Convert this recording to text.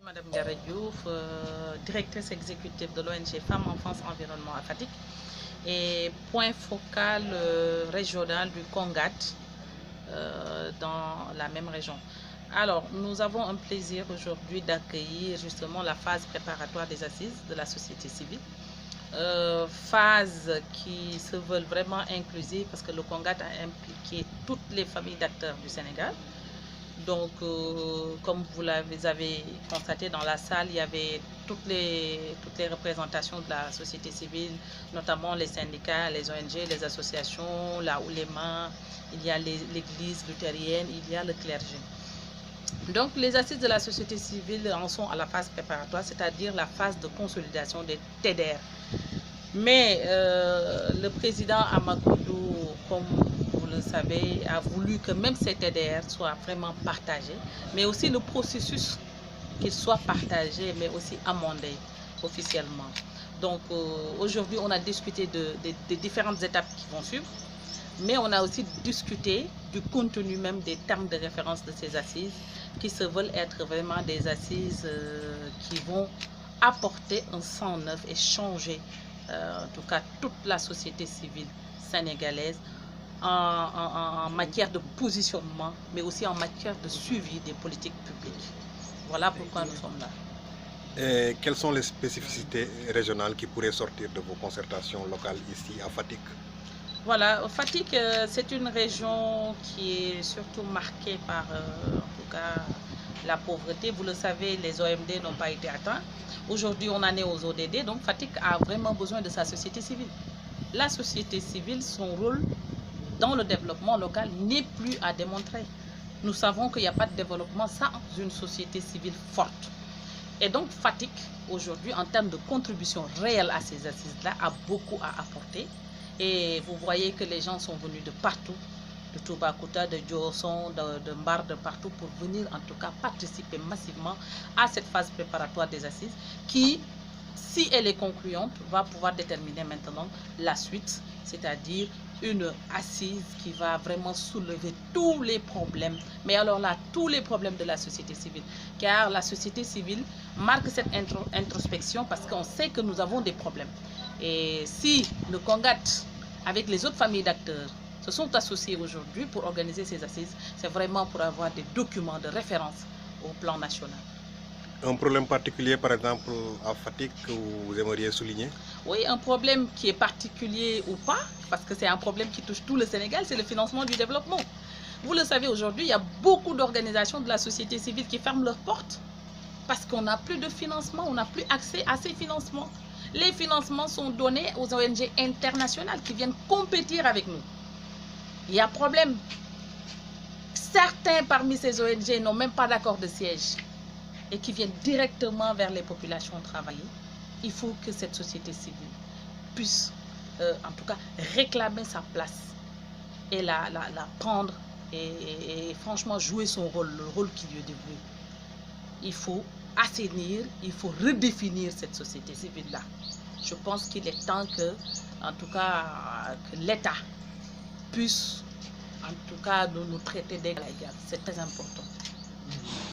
Madame Diarra Diouf, directrice exécutive de l'ONG Femmes, Enfance, Environnement à Fatick et point focal régional du CONGAT dans la même région. Alors, nous avons un plaisir aujourd'hui d'accueillir justement la phase préparatoire des assises de la société civile. Phase qui se veut vraiment inclusive parce que le CONGAT a impliqué toutes les familles d'acteurs du Sénégal. Donc, comme vous l'avez constaté dans la salle, il y avait toutes les représentations de la société civile, notamment les syndicats, les ONG, les associations, la Ouléma, il y a l'église luthérienne, il y a le clergé. Donc, les assises de la société civile en sont à la phase préparatoire, c'est-à-dire la phase de consolidation des TDR. Mais le président Amakoudou, comme vous le savez, a voulu que même ces TDR soient vraiment partagés, mais aussi le processus qu'il soit partagé, mais aussi amendé officiellement. Donc aujourd'hui, on a discuté des différentes étapes qui vont suivre, mais on a aussi discuté du contenu même des termes de référence de ces assises, qui se veulent être vraiment des assises qui vont apporter un sang neuf et changer en tout cas toute la société civile sénégalaise en matière de positionnement, mais aussi en matière de suivi des politiques publiques. Voilà pourquoi nous sommes là. Et quelles sont les spécificités régionales qui pourraient sortir de vos concertations locales ici à Fatick? Voilà, Fatick, c'est une région qui est surtout marquée par, en tout cas, la pauvreté. Vous le savez, les OMD n'ont pas été atteints. Aujourd'hui, on en est aux ODD, donc Fatick a vraiment besoin de sa société civile. La société civile, son rôle dans le développement local n'est plus à démontrer. Nous savons qu'il n'y a pas de développement sans une société civile forte. Et donc Fatick, aujourd'hui, en termes de contribution réelle à ces assises-là, a beaucoup à apporter. Et vous voyez que les gens sont venus de partout, de Toubacouta, de Dioson, de Mbar, de partout, pour venir en tout cas participer massivement à cette phase préparatoire des assises qui, si elle est concluante, va pouvoir déterminer maintenant la suite, c'est-à-dire une assise qui va vraiment soulever tous les problèmes, mais alors là, tous les problèmes de la société civile, car la société civile marque cette introspection parce qu'on sait que nous avons des problèmes. Et si le CONGAT, avec les autres familles d'acteurs, se sont associés aujourd'hui pour organiser ces assises, c'est vraiment pour avoir des documents de référence au plan national. Un problème particulier, par exemple, à Fatick, que vous aimeriez souligner? Oui, un problème qui est particulier ou pas, parce que c'est un problème qui touche tout le Sénégal, c'est le financement du développement. Vous le savez, aujourd'hui, il y a beaucoup d'organisations de la société civile qui ferment leurs portes parce qu'on n'a plus de financement, on n'a plus accès à ces financements. Les financements sont donnés aux ONG internationales qui viennent compétir avec nous. Il y a problème. Certains parmi ces ONG n'ont même pas d'accord de siège et qui viennent directement vers les populations travailler. Il faut que cette société civile puisse, en tout cas, réclamer sa place et la prendre et franchement jouer son rôle, le rôle qui lui est dévoué. Il faut assainir, il faut redéfinir cette société civile-là. Je pense qu'il est temps que, en tout cas, que l'État puisse, en tout cas, nous traiter d'égal à égal. C'est très important.